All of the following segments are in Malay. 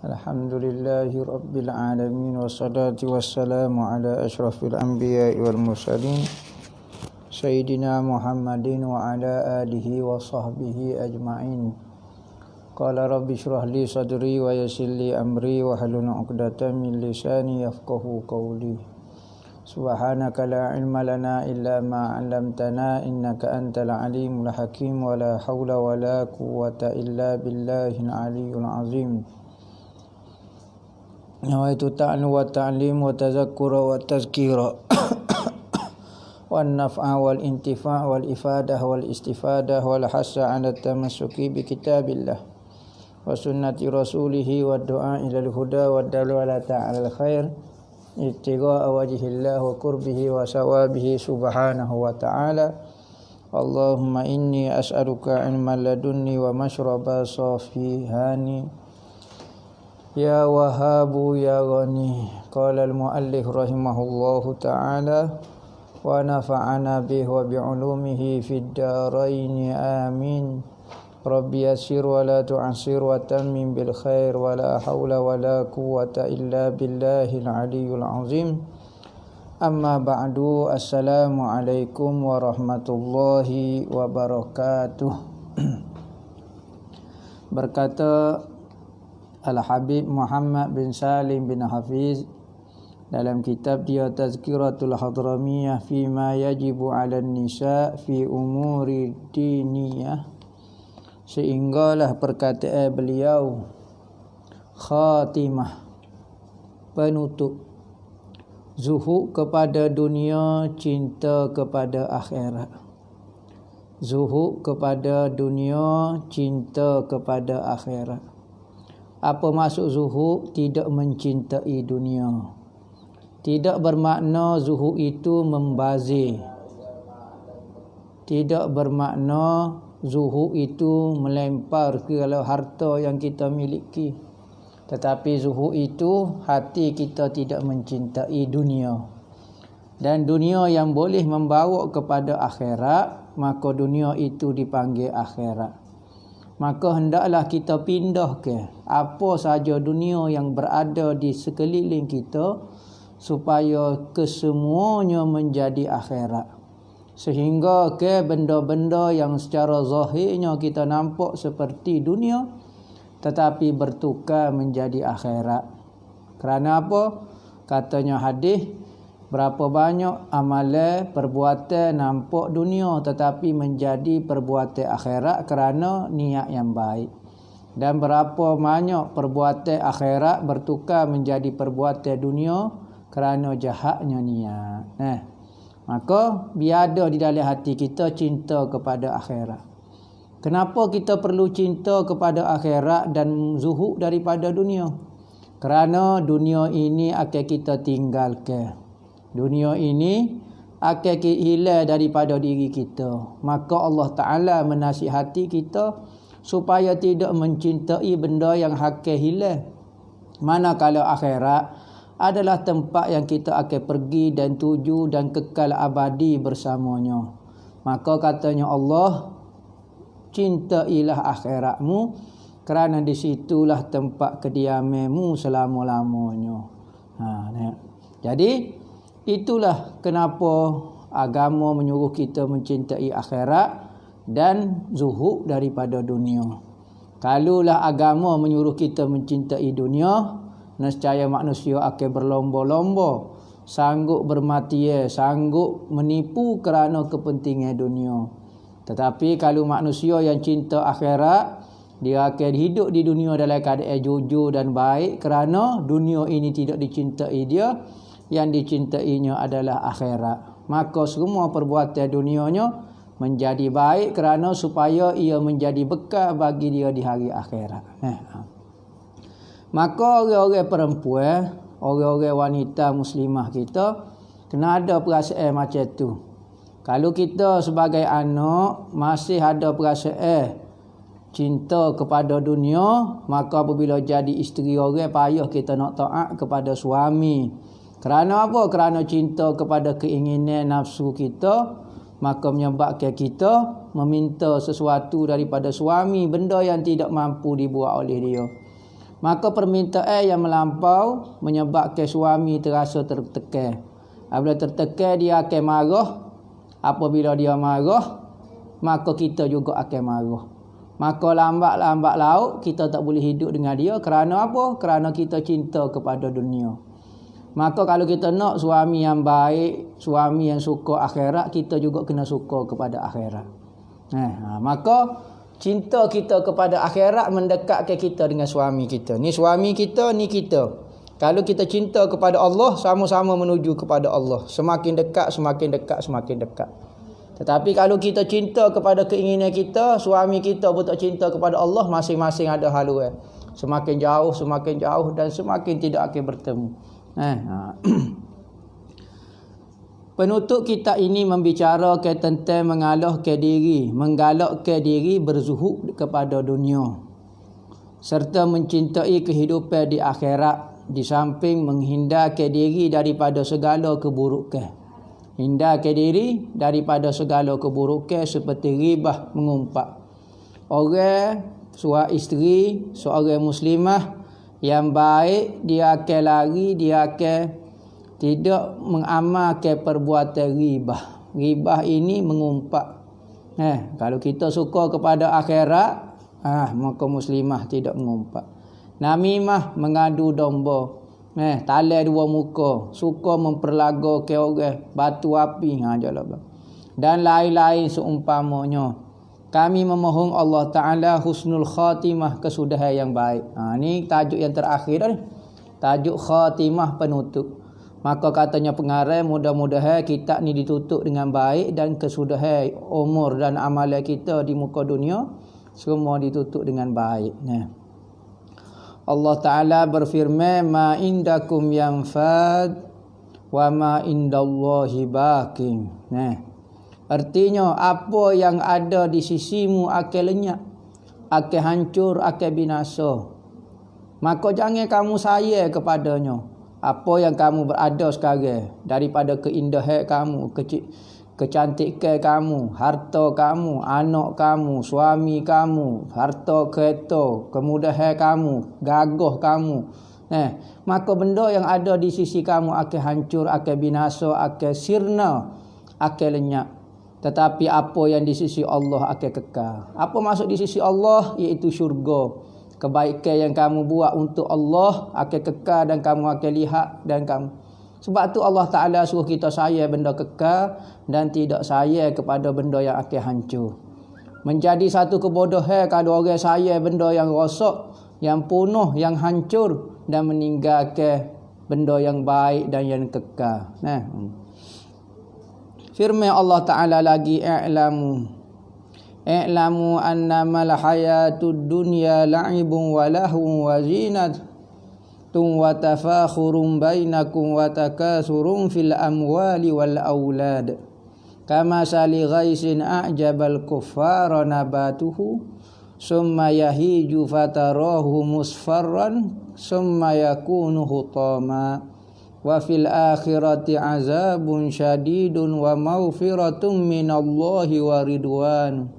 Alhamdulillahi Rabbil Alamin. Wassalatu wassalamu ala ashrafil anbiya wal mursalin Sayyidina Muhammadin wa ala alihi wa sahbihi ajma'in. Qala rabbi shrah li sadri wa yassir li amri wa hlul 'uqdatam min lisani yafqahu qawli. Subhanaka la ilma lana illa ma 'allamtana innaka antal alimul hakim wa la haula wa la quwwata illa billahil aliyyil azim. Nawaitu ta'lu wa ta'lim wa tazakkura wa tazkira wan naf'a wal intifa' wal ifadah wal istifadah wal hasa 'ala tamassuki bi kitabillah wa sunnati rasulih wa du'a ila al-huda wa dalalata 'ala al-khair ittigha'a wajhillah wa qurbihi wa sawabihi subhanahu wa ta'ala. Allahumma inni as'aluka 'ilman ladunni wa mashraba safihani ya Wahhabu ya Ghani. Qala al-muallif rahimahullahu ta'ala wa nafa'ana bihi wa bi'ulumihi fid dharain amin. Rabbi yassir wa la tu'assir wa tammim bil khair wa la hawla wa la quwwata illa billahil aliyyil azim. Amma ba'du. Assalamu alaikum warahmatullahi wabarakatuh. Berkata Al-Habib Muhammad bin Salim bin Hafiz dalam kitab dia Tazkiratul Hadramiyah fima yajibu 'alan nisa fi umuri diniyah, sehinggalah perkataan beliau khatimah, penutup, zuhud kepada dunia, cinta kepada akhirat. Zuhud kepada dunia, cinta kepada akhirat. Apa maksud zuhud? Tidak mencintai dunia. Tidak bermakna zuhud itu membazir. Tidak bermakna zuhud itu melempar ke harta yang kita miliki. Tetapi zuhud itu hati kita tidak mencintai dunia. Dan dunia yang boleh membawa kepada akhirat, maka dunia itu dipanggil akhirat. Maka hendaklah kita pindah ke apa saja dunia yang berada di sekeliling kita supaya kesemuanya menjadi akhirat. Sehingga ke benda-benda yang secara zahirnya kita nampak seperti dunia tetapi bertukar menjadi akhirat. Kerana apa? Katanya hadis, berapa banyak amalan perbuatan nampak dunia tetapi menjadi perbuatan akhirat kerana niat yang baik. Dan berapa banyak perbuatan akhirat bertukar menjadi perbuatan dunia kerana jahatnya niat. Maka biada di dalam hati kita cinta kepada akhirat. Kenapa kita perlu cinta kepada akhirat dan zuhud daripada dunia? Kerana dunia ini akan kita tinggalkan. Dunia ini akan hilang daripada diri kita. Maka Allah Ta'ala menasihati kita supaya tidak mencintai benda yang akan hilang. Manakala akhirat adalah tempat yang kita akan pergi dan tuju dan kekal abadi bersamanya. Maka katanya Allah, cintailah akhiratmu kerana di situlah tempat kediamanmu selama-lamanya. Jadi itulah kenapa agama menyuruh kita mencintai akhirat dan zuhud daripada dunia. Kalaulah agama menyuruh kita mencintai dunia, nescaya manusia akan berlomba-lomba, sanggup bermati, sanggup menipu kerana kepentingan dunia. Tetapi kalau manusia yang cinta akhirat, dia akan hidup di dunia dalam keadaan jujur dan baik kerana dunia ini tidak dicintai dia. Yang dicintainya adalah akhirat. Maka semua perbuatan dunianya menjadi baik kerana supaya ia menjadi bekal bagi dia di hari akhirat. Maka orang-orang perempuan, orang-orang wanita muslimah kita kena ada perasaan macam tu. Kalau kita sebagai anak masih ada perasaan cinta kepada dunia, maka apabila jadi isteri orang, payah kita nak taat kepada suami. Kerana apa? Kerana cinta kepada keinginan nafsu kita, maka menyebabkan kita meminta sesuatu daripada suami, benda yang tidak mampu dibuat oleh dia. Maka permintaan yang melampau menyebabkan suami terasa tertekan. Apabila tertekan dia akan marah. Apabila dia marah, maka kita juga akan marah. Maka lambat laut kita tak boleh hidup dengan dia. Kerana apa? Kerana kita cinta kepada dunia. Maka kalau kita nak suami yang baik, suami yang suka akhirat, kita juga kena suka kepada akhirat. Maka cinta kita kepada akhirat mendekatkan kita dengan suami kita. Ni suami kita, ni kita. Kalau kita cinta kepada Allah, sama-sama menuju kepada Allah. Semakin dekat, semakin dekat, semakin dekat. Tetapi kalau kita cinta kepada keinginan kita, suami kita pun tak cinta kepada Allah, masing-masing ada haluan. Semakin jauh dan semakin tidak akan bertemu. Penutup kitab ini membicarakan tentang mengalahkan diri, menggalakkan diri berzuhud kepada dunia serta mencintai kehidupan di akhirat, di samping menghindarkan diri daripada segala keburukan. Hindarkan diri daripada segala keburukan seperti ghibah, mengumpat. Orang suami isteri, seorang muslimah yang baik, dia akan lari, dia akan tidak mengamalkan perbuatan ghibah. Ghibah ini mengumpat. Kalau kita suka kepada akhirat, maka muslimah tidak mengumpat. Namimah, mengadu domba. Talai dua muka, suka memperlagakan orang, batu api, dan lain-lain seumpamanya. Kami memohon Allah Ta'ala husnul khatimah, kesudahan yang baik. Ini tajuk yang terakhir ni. Tajuk khatimah, penutup. Maka katanya pengarang, mudah-mudahan kitab ni ditutup dengan baik dan kesudahan umur dan amalan kita di muka dunia semua ditutup dengan baik. Allah Ta'ala berfirman, ma indakum yanfad wa ma indallahi baqin. Artinya apa yang ada di sisimu akan lenyap, akan hancur, akan binasa. Maka jangan kamu sayang kepadanya. Apa yang kamu berada sekarang, daripada keindahan kamu, kecantikan kamu, harta kamu, anak kamu, suami kamu, harta kereta, kemudahan kamu, gagah kamu. Maka benda yang ada di sisi kamu akan hancur, akan binasa, akan sirna, akan lenyap. Tetapi apa yang di sisi Allah akan kekal. Apa maksud di sisi Allah? Iaitu syurga. Kebaikan yang kamu buat untuk Allah akan kekal dan kamu akan lihat dan kamu. Sebab tu Allah Ta'ala suruh kita sayang benda kekal dan tidak sayang kepada benda yang akan hancur. Menjadi satu kebodohan kalau orang sayang benda yang rosak, yang punah, yang hancur dan meninggalkan benda yang baik dan yang kekal. Firman Allah Ta'ala lagi, I'lamu annamal hayatud dunya la'ibun wa lahun wa zinatun wa tafakhurun bainakum wa takasurun fil amwali wal aulad kama sali ghaisin a'jabal kuffara nabatuhu summa yahiju fatarahu musfarran summa yakunu hutama wa fil akhirati azabun syadidun wa maghfiratun minallahi wa ridwan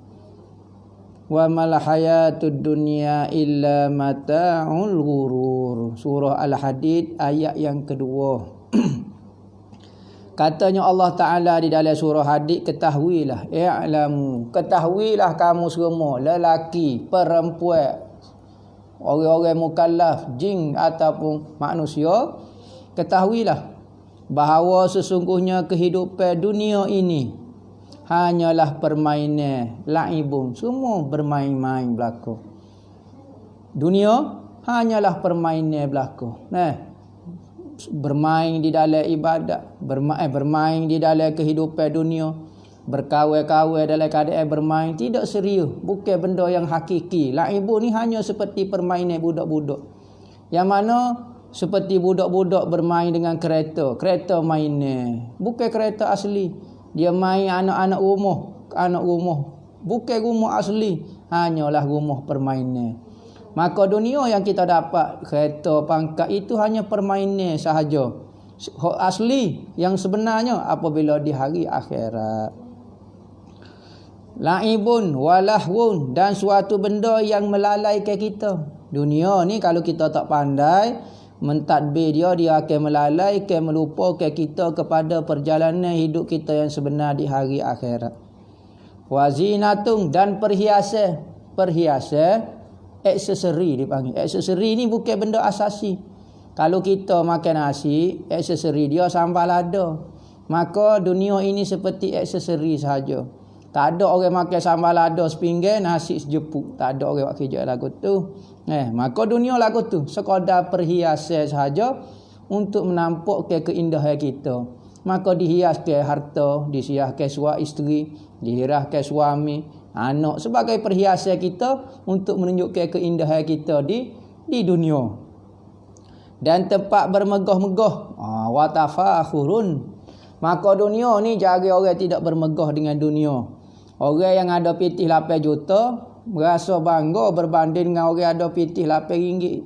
wa mal hayatud dunya illa mata'ul ghurur. Surah Al-Hadid ayat yang kedua. Katanya Allah Ta'ala di dalam surah Hadid, ketahuilah, i'lamu, ketahuilah kamu semua, lelaki, perempuan, orang-orang mukallaf, jin ataupun manusia, ketahuilah bahawa sesungguhnya kehidupan dunia ini hanyalah permainan, laibun, semua bermain-main berlaku. Dunia hanyalah permainan berlaku. Bermain di dalam ibadat, bermain di dalam kehidupan dunia, berkawan-kawan dalam keadaan bermain, tidak serius, bukan benda yang hakiki. Laibun ni hanya seperti permainan budak-budak. Yang mana seperti budak-budak bermain dengan kereta mainan, bukan kereta asli. Dia main anak-anak rumah, bukan rumah asli, hanyalah rumah permainan. Maka dunia yang kita dapat, kereta, pangkat, itu hanya permainan sahaja. Asli yang sebenarnya apabila di hari akhirat. Laibun walahwun, dan suatu benda yang melalaikan kita. Dunia ni kalau kita tak pandai mentadbir dia akan melalai, akan melupakan kita kepada perjalanan hidup kita yang sebenar di hari akhirat. Wazinatung, dan perhiasan. Perhiasan, aksesori dipanggil. Aksesori ni bukan benda asasi. Kalau kita makan nasi, aksesori dia sambal ada. Maka dunia ini seperti aksesori sahaja. Tak ada orang makan sambal lada sepinggan, nasi sejepuk. Tak ada orang buat kerja lagu tu. Maka dunia lagu tu sekadar perhiasan sahaja untuk menampakkan keindahan kita. Maka dihiaskan harta, dihiaskan suami isteri, dihiaskan suami, anak sebagai perhiasan kita untuk menunjukkan keindahan kita di dunia. Dan tempat bermegah-megah, wa tafakhurun. Maka dunia ni jaga orang tidak bermegah dengan dunia. Orang yang ada pitih 8 juta berasa bangga berbanding dengan orang ada pitih 8 ringgit.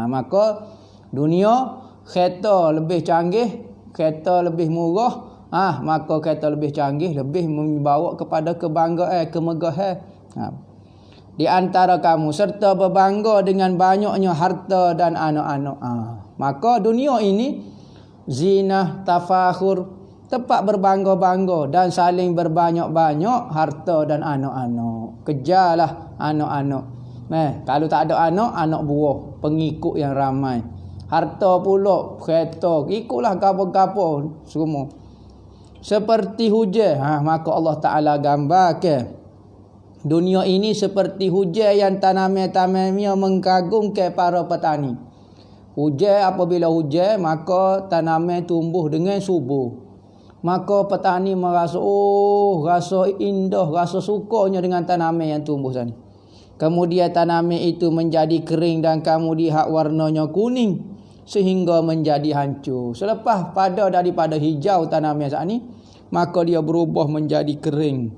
Maka dunia kereta lebih canggih, kereta lebih murah, maka kereta lebih canggih lebih membawa kepada kebanggaan, kemegahan. Di antara kamu serta berbangga dengan banyaknya harta dan anak-anak. Maka dunia ini zinah, tafakhur, tempat berbangga-bangga dan saling berbanyak-banyak harta dan anak-anak. Kejarlah anak-anak. Kalau tak ada anak, anak buah, pengikut yang ramai. Harta pula, kereta, ikutlah kapal-kapal semua. Seperti hujan, maka Allah Ta'ala gambarkan dunia ini seperti hujan yang tanaman-tanamannya mengagumkan para petani. Hujan, apabila hujan, maka tanaman tumbuh dengan subur. Maka petani merasa, rasa indah, rasa sukanya dengan tanaman yang tumbuh sana. Kemudian tanaman itu menjadi kering dan kemudian warnanya kuning sehingga menjadi hancur. Selepas pada daripada hijau tanaman saat ini, maka dia berubah menjadi kering.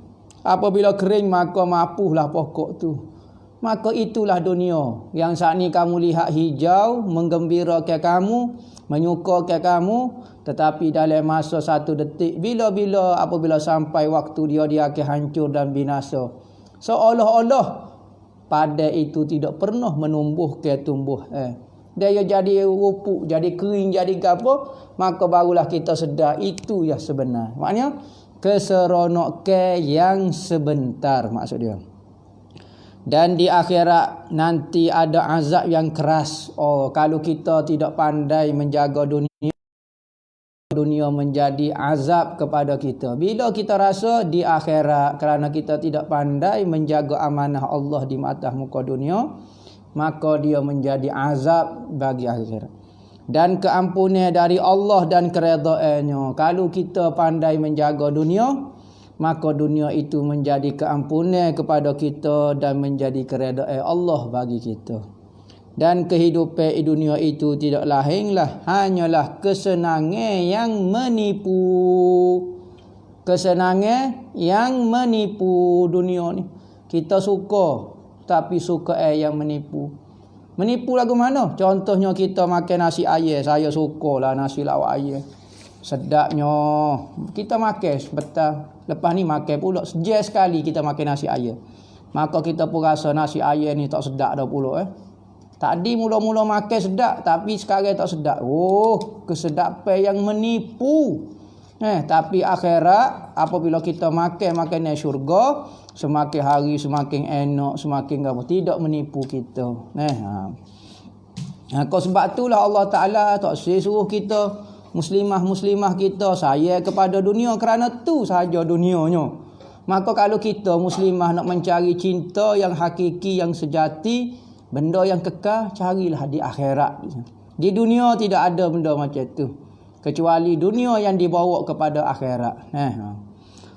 Apabila kering, maka mapuhlah pokok tu. Maka itulah dunia yang saat ini kamu lihat hijau, menggembirakan kamu, menyukakan kamu. Tetapi dalam masa 1 detik, apabila sampai waktu dia akan hancur dan binasa. Seolah-olah pada itu tidak pernah menumbuhkan tumbuhan. Dia jadi rupuk, jadi kering, jadi apa, maka barulah kita sedar itu yang sebenar. Maknanya keseronokan yang sebentar, maksud dia. Dan di akhirat nanti ada azab yang keras. Kalau kita tidak pandai menjaga dunia menjadi azab kepada kita. Bila kita rasa di akhirat kerana kita tidak pandai menjaga amanah Allah di atas muka dunia, maka dia menjadi azab bagi akhirat. Dan keampunan dari Allah dan keredaannya. Kalau kita pandai menjaga dunia, maka dunia itu menjadi keampunan kepada kita dan menjadi keredaan Allah bagi kita. Dan kehidupan di dunia itu tidak lainlah hanyalah kesenangan yang menipu. Kesenangan yang menipu dunia ni. Kita suka, tapi suka yang menipu. Menipu lagu mana? Contohnya kita makan nasi ayam. Saya sukalah nasi lawak ayam. Sedapnya. Kita makan sebentar. Lepas ni makan pula. Sejak sekali kita makan nasi ayam. Maka kita pun rasa nasi ayam ni tak sedap dah pula. Tadi mula-mula makan sedap, tapi sekarang tak sedap. Kesedapan yang menipu. Tapi akhirat, apabila kita makan makanan syurga, semakin hari semakin enak, semakin apa, tidak menipu kita. Sebab itulah Allah Ta'ala tak suruh kita, muslimah kita, sayang kepada dunia kerana tu sahaja dunianya. Maka kalau kita muslimah nak mencari cinta yang hakiki, yang sejati, benda yang kekal, carilah di akhirat. Di dunia tidak ada benda macam tu, kecuali dunia yang dibawa kepada akhirat.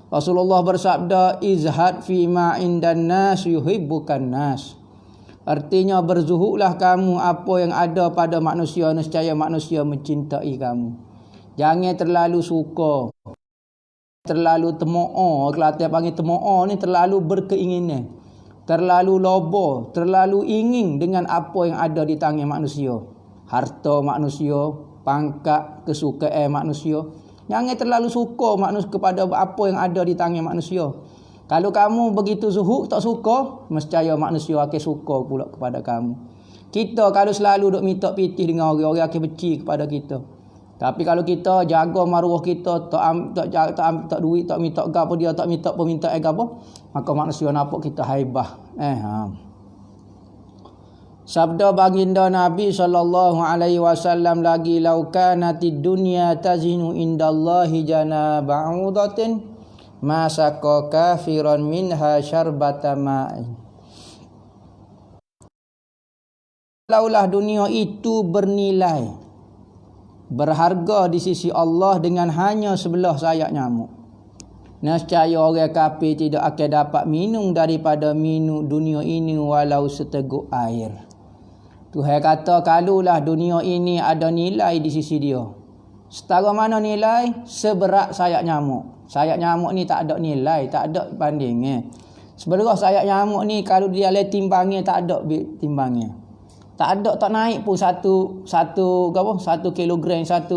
Rasulullah bersabda, izhad fi ma indan nas yuhibbukan nas. Artinya berzuhudlah kamu apa yang ada pada manusia, nescaya manusia mencintai kamu. Jangan terlalu suka, terlalu temo'o. Kelantan panggil temo'o ni terlalu berkeinginan, terlalu lobo, terlalu ingin dengan apa yang ada di tangan manusia. Harta manusia, pangkat, kesukaan manusia. Jangan terlalu suka manusia kepada apa yang ada di tangan manusia. Kalau kamu begitu zuhud, tak suka, nescaya manusia akan suka pula kepada kamu. Kita kalau selalu duk minta pitih dengan orang akan benci kepada kita. Tapi kalau kita jaga maruah kita, tak duit, tak minta gapo dia, tak minta permintaan gapo, maka manusia nampak kita haibah. Sabda baginda Nabi sallallahu alaihi wasallam lagi, "Lau kanatid dunya tazinu indallahi jana ba'udatin ma saqa kafiran minha syarbata ma'in." Laulah dunia itu bernilai, berharga di sisi Allah dengan hanya sebelah sayap nyamuk, nescaya orang kafir tidak akan dapat minum daripada minum dunia ini walau seteguk air. Tuhan kata kalaulah dunia ini ada nilai di sisi dia. Setara mana nilai? Seberat sayap nyamuk. Sayap nyamuk ni tak ada nilai, tak ada bandingnya. Sebelah sayap nyamuk ni kalau dia le timbangnya tak ada timbangnya. Tak ada, tak naik pun satu kilogram, 1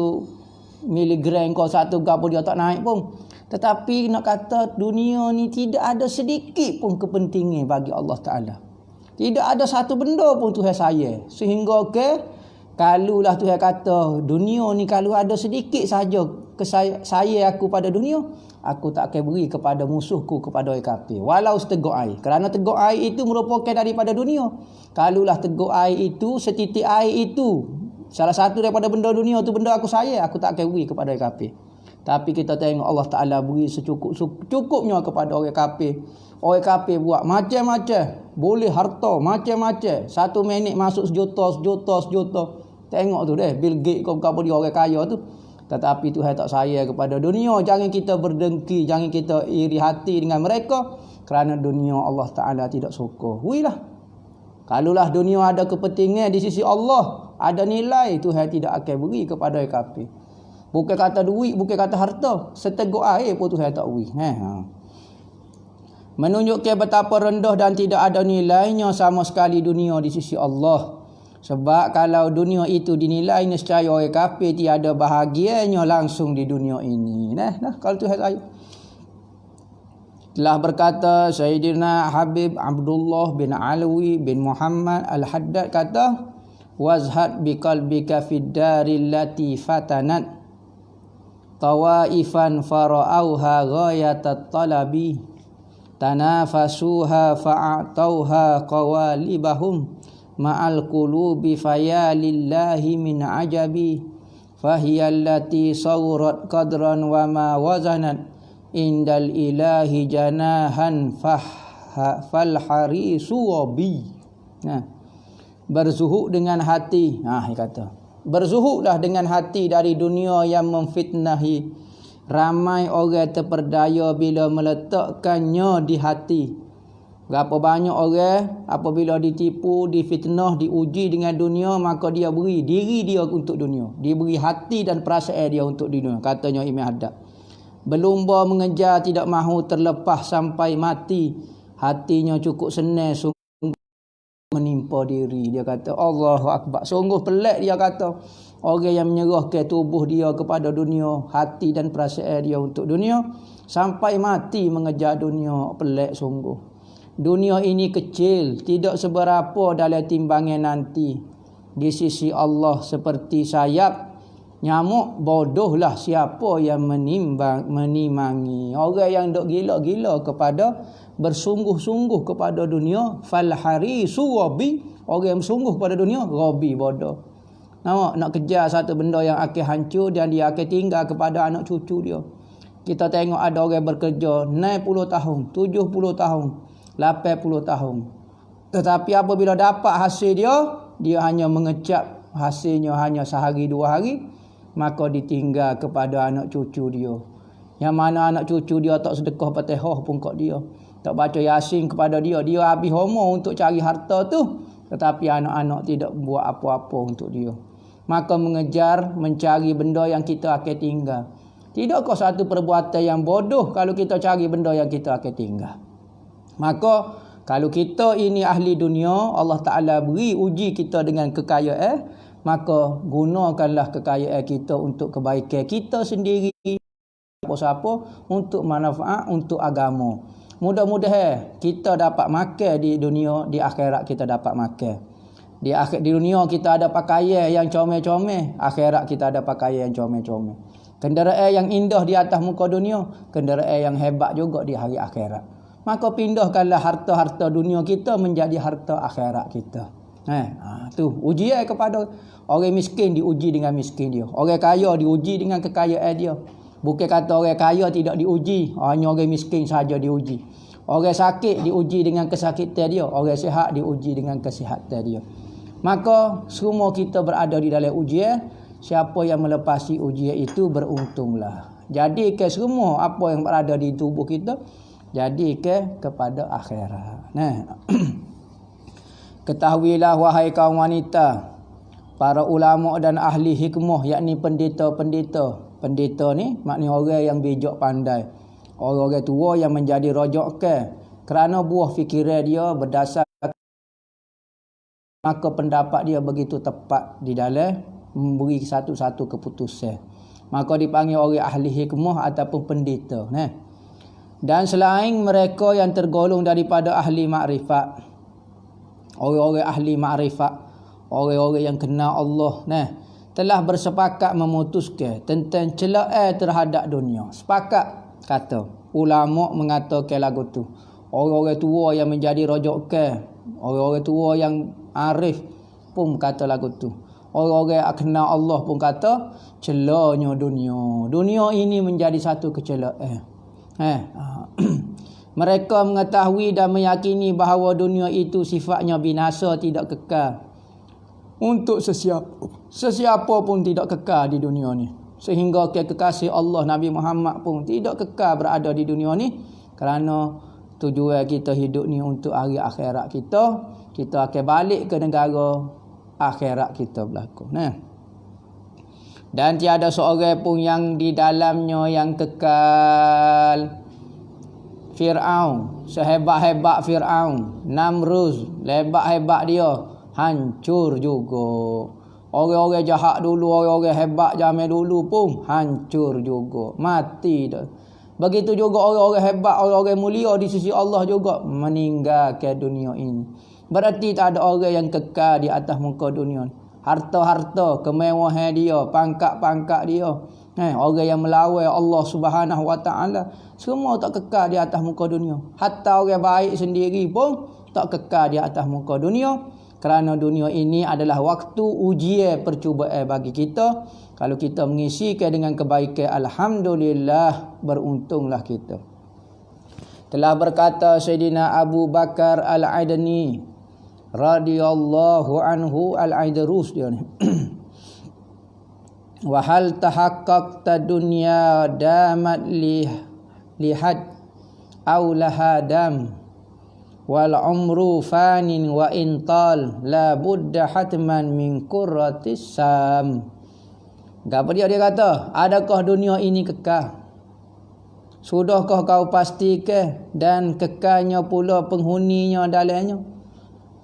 miligram kau satu gapo dia tak naik pun. Tetapi nak kata dunia ni tidak ada sedikit pun kepentingan bagi Allah Ta'ala. Tidak ada satu benda pun Tuhan saya. Sehingga kalulah Tuhan kata dunia ni kalau ada sedikit saja saya aku pada dunia, aku tak akan beri kepada musuhku, kepada orang kafir. Walau seteguk air. Kerana teguk air itu merupakan daripada dunia. Kalulah teguk air itu, setitik air itu, salah satu daripada benda dunia tu benda aku saya, aku tak akan beri kepada orang kafir. Tapi kita tengok Allah Ta'ala beri secukupnya kepada orang kafir. Orang kafir buat macam-macam. Boleh harta macam-macam. 1 minit masuk sejuta. Tengok tu deh, Bill Gates kau dia orang kaya tu. Tetapi Tuhan tak sayang kepada dunia. Jangan kita berdengki, jangan kita iri hati dengan mereka. Kerana dunia Allah Ta'ala tidak suka. Huilah. Kalulah dunia ada kepentingan di sisi Allah, ada nilai, Tuhan tidak akan beri kepada orang kafir. Bukan kata duit, bukan kata harta. Seteguk air pun Tuhan tak beri. Menunjukkan betapa rendah dan tidak ada nilainya sama sekali dunia di sisi Allah. Sebab kalau dunia itu dinilai, nescaya orang kafir tiada bahagianya langsung di dunia ini. Kalau Tuhan saya telah berkata Sayyidina Habib Abdullah bin Alwi bin Muhammad Al-Haddad kata, "Wazhad biqalbika fid daril lati fatanat tawaifan fara'auha ghayatat talabi tanafasuha fa'atauha qawalibahum ma'al qulubi fayalillahi min ajabi fahiyallati sawrat qadran wa ma wazanat indal ilahi janahan fal harisu wabi." Berzuhud dengan hati. Dia kata, berzuhudlah dengan hati dari dunia yang memfitnahi. Ramai orang terperdaya bila meletakkannya di hati. Berapa banyak orang apabila ditipu, difitnah, diuji dengan dunia, maka dia beri diri dia untuk dunia. Dia beri hati dan perasaan dia untuk dunia. Katanya Imam Haddad. Berlumba mengejar tidak mahu terlepas sampai mati. Hatinya cukup senang sungguh menimpa diri. Dia kata Allahu Akbar. Sungguh pelik dia kata. Orang yang menyerahkan tubuh dia kepada dunia, hati dan perasaan dia untuk dunia, sampai mati mengejar dunia. Pelik sungguh. Dunia ini kecil, tidak seberapa dalam timbangan nanti. Di sisi Allah seperti sayap nyamuk. Bodohlah siapa yang menimangi. Orang yang dok gila-gila kepada, bersungguh-sungguh kepada dunia, fal harisu wabi. Orang yang bersungguh kepada dunia, wabi, bodoh. Nak kejar satu benda yang akan hancur dan dia akan tinggal kepada anak cucu dia. Kita tengok ada orang bekerja 60 tahun, 70 tahun, 80 tahun. Tetapi apabila dapat hasil dia hanya mengecap hasilnya hanya sehari 2 hari, maka ditinggal kepada anak cucu dia. Yang mana anak cucu dia tak sedekah Fatihah pun kat dia. Tak baca Yasin kepada dia. Dia habis homo untuk cari harta tu. Tetapi anak-anak tidak buat apa-apa untuk dia. Maka mengejar, mencari benda yang kita akan tinggal. Tidakkah satu perbuatan yang bodoh kalau kita cari benda yang kita akan tinggal? Maka kalau kita ini ahli dunia, Allah Ta'ala beri uji kita dengan kekayaan, maka gunakanlah kekayaan kita untuk kebaikan kita sendiri, siapa-siapa, untuk manfaat, untuk agama. Mudah-mudahan kita dapat makan di dunia, di akhirat kita dapat makan. Di dunia kita ada pakaian yang comel-comel, akhirat kita ada pakaian yang comel-comel. Kenderaan yang indah di atas muka dunia, kenderaan yang hebat juga di hari akhirat. Maka pindahkanlah harta-harta dunia kita menjadi harta akhirat kita. Tu ujian kepada orang miskin, diuji dengan miskin dia. Orang kaya diuji dengan kekayaan dia. Bukan kata orang kaya tidak diuji, hanya orang miskin saja diuji. Orang sakit diuji dengan kesakitan dia, orang sihat diuji dengan kesihatan dia. Maka semua kita berada di dalam ujian. Siapa yang melepasi ujian itu beruntunglah. Jadikan semua apa yang berada di tubuh kita, jadikan kepada akhirat. Ketahuilah wahai kaum wanita, para ulama dan ahli hikmah, yakni pendeta-pendeta. Pendeta ni maknanya orang yang bijak pandai. Orang-orang tua yang menjadi rojokkan. Kerana buah fikiran dia berdasar, maka pendapat dia begitu tepat di dalam memberi satu-satu keputusan. Maka dipanggil orang ahli hikmah ataupun pendeta. Dan selain mereka yang tergolong daripada ahli makrifat, orang-orang ahli makrifat, orang-orang yang kenal Allah, telah bersepakat memutuskan tentang celaan terhadap dunia. Sepakat kata ulama mengatakan lagu tu. Orang-orang tua yang menjadi rojokkan, orang-orang tua yang arif pun kata lagu tu. Orang-orang yang kenal Allah pun kata celanya dunia. Dunia ini menjadi satu kecelaan. Mereka mengetahui dan meyakini bahawa dunia itu sifatnya binasa, tidak kekal. Untuk sesiapa pun tidak kekal di dunia ni. Sehingga kekasih Allah Nabi Muhammad pun tidak kekal berada di dunia ni. Kerana tujuan kita hidup ni untuk hari akhirat kita. Kita akan balik ke negara akhirat kita berlaku. Dan tiada seorang pun yang di dalamnya yang kekal. Fir'aun, sehebat-hebat Fir'aun, Namruz, hebat-hebat dia, hancur juga. Orang-orang jahat dulu, orang-orang hebat zaman dulu pun hancur juga, mati dah. Begitu juga orang-orang hebat, orang-orang mulia di sisi Allah juga meninggalkan dunia ini. Berarti tak ada orang yang kekal di atas muka dunia. Harta-harta, kemewahan dia, pangkat-pangkat dia, orang yang melawan Allah Subhanahu Wa Taala, semua tak kekal di atas muka dunia. Hatta orang baik sendiri pun tak kekal di atas muka dunia. Kerana dunia ini adalah waktu ujian percubaan bagi kita. Kalau kita mengisikan dengan kebaikan, alhamdulillah, beruntunglah kita. Telah berkata Sayyidina Abu Bakar Al-Adni radhiyallahu anhu, Al-Aidrus dia ni. Wa hal tahaqqaqta dunya damat lihad aw lahadam wal umru fanin wa intal la budda hatman min qurratis sam. Apa dia kata? Adakah dunia ini kekal? Sudahkah kau pastikan dan kekalnya pula penghuninya dalamnya?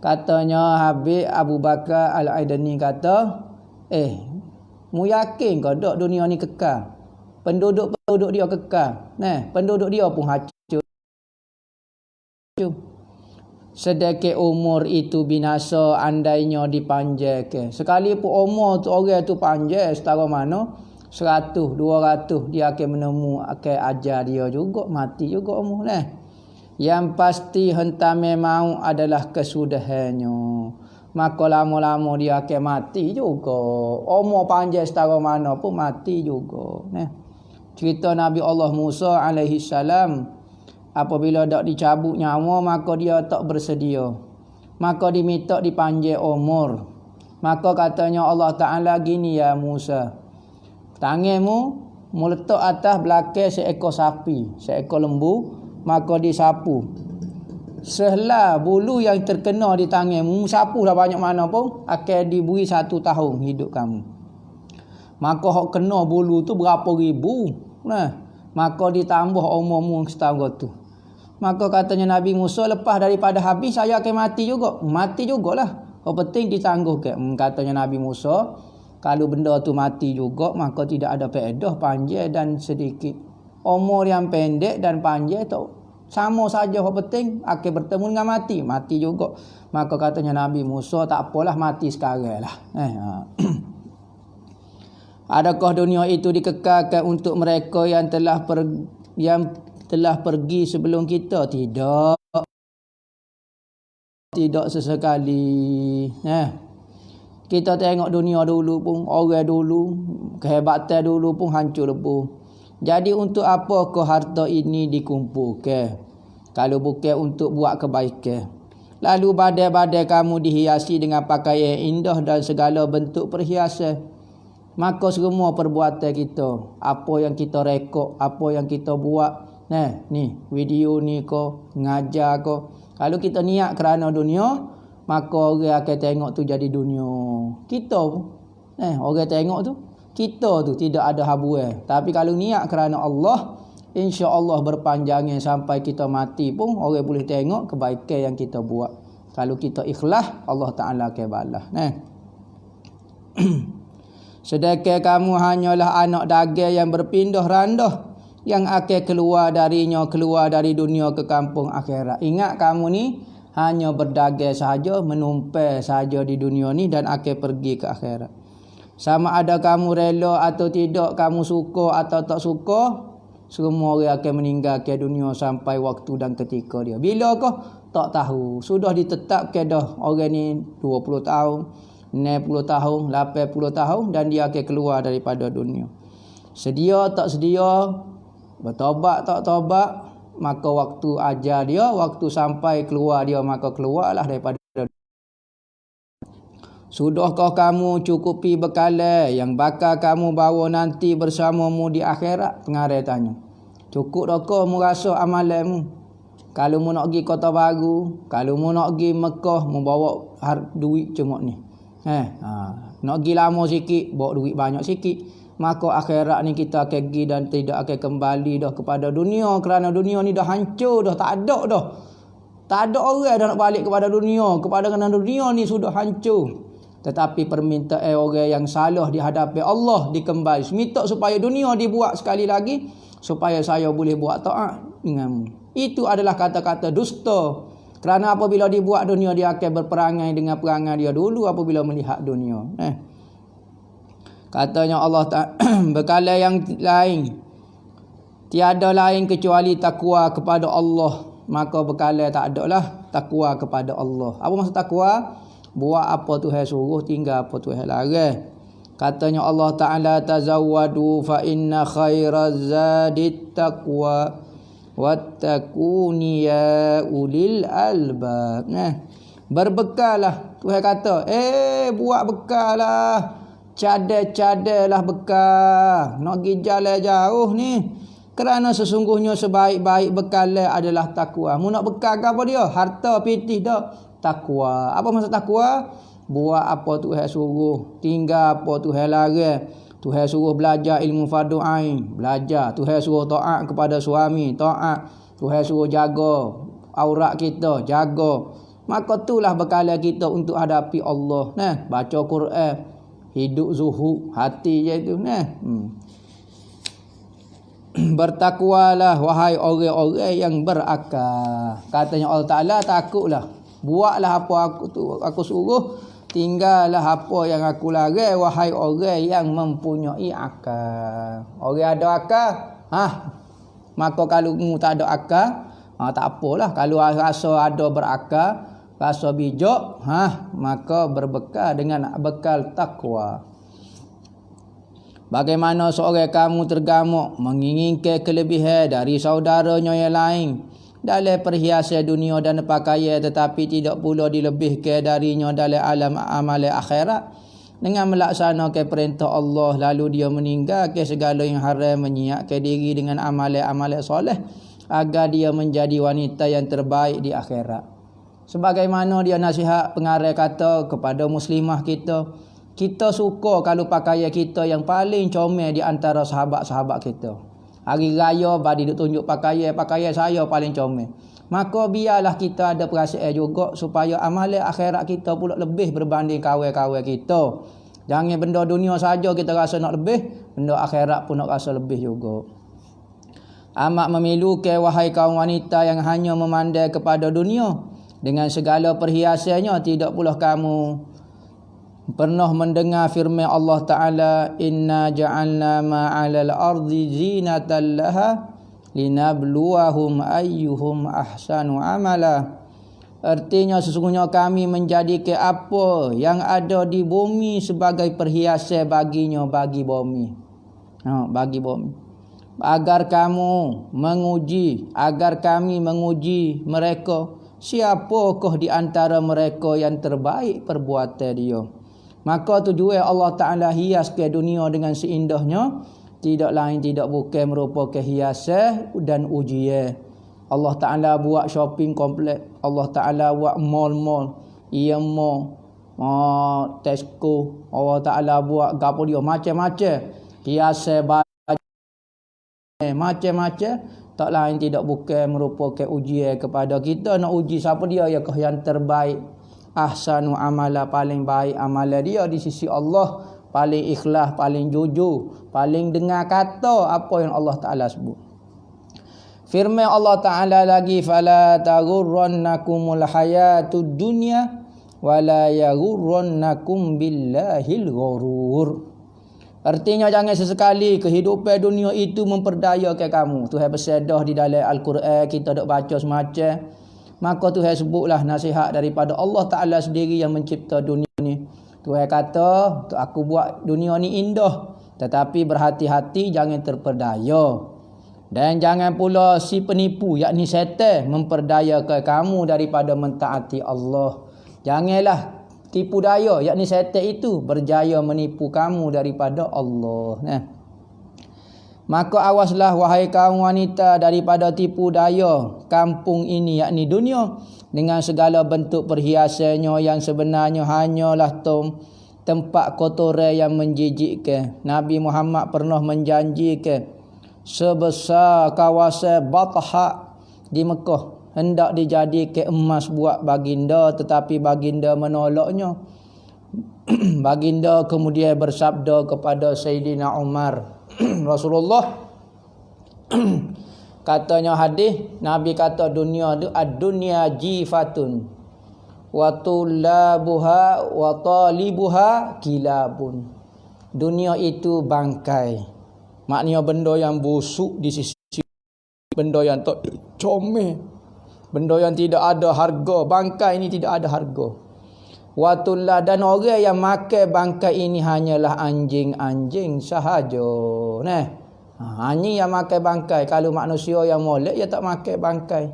Katanya Habib Abu Bakar Al-Adni kata, mu yakin kau tak dunia ni kekal? Penduduk dia kekal. Penduduk dia pun hancur. Sedekah umur itu binasa andainya dipanjangkan. Sekalipun umur tu orang tu panjang setara mana, 100, 200, dia akan akan ajar dia juga, mati juga umur. Yang pasti hentam memang adalah kesudahannya. Maka lama-lama dia akan mati juga. Umur panjang setara mana pun mati juga. Cerita Nabi Allah Musa alaihi salam, apabila tak dicabut nyawa, maka dia tak bersedia. Maka diminta dipanjang umur. Maka katanya Allah Ta'ala gini, ya Musa, tanganmu meletak atas belakang seekor sapi, seekor lembu, maka disapu. Sehelah bulu yang terkena di tanganmu, sapu dah banyak mana pun, akan diberi 1 tahun hidup kamu. Maka hak kena bulu tu berapa ribu, maka ditambah umurmu setahun tu. Maka katanya Nabi Musa, lepas daripada habis saya akan mati juga. Mati jugalah. Yang penting ditangguhkan. Katanya Nabi Musa, kalau benda tu mati juga, maka tidak ada faedah panjang dan sedikit. Umur yang pendek dan panjang tak Sama saja yang penting akan bertemu dengan mati. Mati juga. Maka katanya Nabi Musa, tak apalah mati sekarang lah. Adakah dunia itu dikekalkan untuk mereka yang telah pergi sebelum kita? Tidak. Tidak sesekali. Kita tengok dunia dulu pun, orang dulu, kehebatan dulu pun hancur lebuh. Jadi untuk apakah harta ini dikumpulkan? Kalau bukan untuk buat kebaikan. Lalu badai-badai kamu dihiasi dengan pakaian indah dan segala bentuk perhiasan. Maka semua perbuatan kita, apa yang kita rekod, apa yang kita buat, ni video ni ko, ngajar ko. Kalau kita niat kerana dunia, maka orang akan tengok tu jadi dunia. Kita orang tengok tu, kita tu tidak ada habuan. Tapi kalau niat kerana Allah, insya-Allah berpanjangnya sampai kita mati pun orang boleh tengok kebaikan yang kita buat. Kalau kita ikhlas, Allah Taala akan balas. Sedangkan kamu hanyalah anak daging yang berpindah randah, yang akan keluar dari dunia ke kampung akhirat. Ingat kamu ni hanya berdagang sahaja, menumpai sahaja di dunia ni dan akan pergi ke akhirat. Sama ada kamu rela atau tidak, kamu suka atau tak suka, semua orang akan meninggalkan dunia sampai waktu dan ketika dia. Bila kah? Tak tahu. Sudah ditetapkan dah orang ni 20 tahun, 60 tahun, 80 tahun dan dia akan keluar daripada dunia. Sedia tak sedia, bertobat tak tobat, maka waktu ajar dia, waktu sampai keluar dia, maka keluarlah daripada. Sudahkah kamu cukupi bekalan yang bakal kamu bawa nanti bersamamu di akhirat? Pengarah tanya. Cukup dah kau merasa amalanmu? Kalau mu nak pergi Kota Baru, kalau mu nak pergi Mekah, mu bawa duit cuma ni. Nak pergi lama sikit, bawa duit banyak sikit. Maka akhirat ni kita akan pergi dan tidak akan kembali dah kepada dunia. Kerana dunia ni dah hancur dah, tak ada dah. Tak ada orang dah nak balik kepada dunia. Kerana dunia ni sudah hancur. Tetapi permintaan orang yang salah di hadapan Allah dikembali. Minta supaya dunia dibuat sekali lagi, supaya saya boleh buat taat denganmu. Itu adalah kata-kata dusta. Kerana apabila dibuat dunia, dia akan berperangai dengan perangai dia dulu apabila melihat dunia. Katanya Allah bekalan yang lain, tiada lain kecuali takwa kepada Allah. Maka bekalan tak adalah takwa kepada Allah. Apa maksud takwa? Buat apa Tuhan suruh, tinggal apa Tuhan larang. Katanya Allah Ta'ala, tazawwadu fa inna khairaz zadit taqwa wattaquni ya ulil albab. Berbekallah. Tuhan kata, buat bekal lah. Cadar-cadarlah bekal. Nak pergi jalan jauh ni. Kerana sesungguhnya sebaik-baik bekal adalah takwa. Mu nak bekal ke apa dia? Harta pitih dah. Takwa. Apa maksud takwa? Buat apa Tuhan suruh, tinggal apa Tuhan larang. Tuhan suruh belajar ilmu fardu ain, belajar. Tuhan suruh taat kepada suami, taat. Tuhan suruh jaga aurat kita, jaga. Maka itulah bekalan kita untuk hadapi Allah. Baca Quran, hidup zuhud, hati je itu. Bertakwalah wahai orang-orang yang berakal. Katanya Allah Ta'ala, takutlah. Buatlah apa aku suruh, tinggallah apa yang aku larang wahai orang yang mempunyai akal. Orang ada akal, maka kalau mu tak ada akal, tak apalah. Kalau rasa ada berakal, rasa bijak, maka berbekal dengan bekal takwa. Bagaimana seorang kamu tergamuk menginginkan kelebihan dari saudaranya yang lain dalam perhiasan dunia dan pakaian, tetapi tidak pula dilebihkan darinya dalam alam amal akhirat dengan melaksanakan perintah Allah, lalu dia meninggalkan segala yang haram, menyiapkan diri dengan amal-amal soleh agar dia menjadi wanita yang terbaik di akhirat. Sebagaimana dia nasihat pengarang kata kepada muslimah kita suka kalau pakaian kita yang paling comel di antara sahabat-sahabat kita. Hari raya bagi tunjuk pakaian saya paling comel. Maka biarlah kita ada perasaan juga supaya amalan akhirat kita pula lebih berbanding kawan-kawan kita. Jangan benda dunia saja kita rasa nak lebih, benda akhirat pun nak rasa lebih juga. Amat memilukan wahai kaum wanita yang hanya memandai kepada dunia dengan segala perhiasannya. Tidak pula kamu pernah mendengar firman Allah Ta'ala, inna ja'alna ma'alal ardi zinatan laha linabluwahum ayyuhum ahsanu amala. Artinya sesungguhnya kami menjadikan apa yang ada di bumi sebagai perhiasan baginya, bagi bumi. Bagi bumi. Agar kami menguji mereka, siapakah di antara mereka yang terbaik perbuatan dia. Maka tujuan Allah Ta'ala hias ke dunia dengan seindahnya, tidak lain tidak bukan merupakan hiasan dan ujian. Allah Ta'ala buat shopping kompleks, Allah Ta'ala buat mall-mall, Tesco, Allah Ta'ala buat gapo dia macam-macam hiasan macam-macam, tak lain tidak bukan merupakan ujian kepada kita. Nak uji siapa dia yang terbaik, ahsanu amala, paling baik amalan dia di sisi Allah, paling ikhlas, paling jujur, paling dengar kata apa yang Allah Ta'ala sebut. Firman Allah Ta'ala lagi, fala taghurrannakumul hayatud dunya wala yaghurrannakum billahil ghurur. Artinya jangan sesekali kehidupan dunia itu memperdayakan kamu. Tuhan bersedah di dalam Al-Quran, kita dok baca semacam. Maka Tuhan sebutlah nasihat daripada Allah Ta'ala sendiri yang mencipta dunia ni. Tuhan kata, aku buat dunia ni indah, tetapi berhati-hati jangan terperdaya. Dan jangan pula si penipu, yakni syaitan, memperdayakan kamu daripada mentaati Allah. Janganlah tipu daya, yakni syaitan itu berjaya menipu kamu daripada Allah. Maka awaslah wahai kaum wanita daripada tipu daya kampung ini, yakni dunia, dengan segala bentuk perhiasannya yang sebenarnya hanyalah tempat kotoran yang menjijikkan. Nabi Muhammad pernah menjanjikan sebesar kawasan Batha di Mekah hendak dijadikan emas buat baginda, tetapi baginda menolaknya. Baginda kemudian bersabda kepada Sayyidina Umar, Rasulullah katanya hadis, Nabi kata dunia tu ad-dunya jifatun wa tulabuha wa talibuha kilabun. Dunia itu bangkai. Maknanya benda yang busuk di sisi, benda yang tak comel, benda yang tidak ada harga. Bangkai ini tidak ada harga. Watullah, dan orang yang makan bangkai ini hanyalah anjing-anjing sahaja. Anjing yang makan bangkai. Kalau manusia yang molek, dia tak makan bangkai.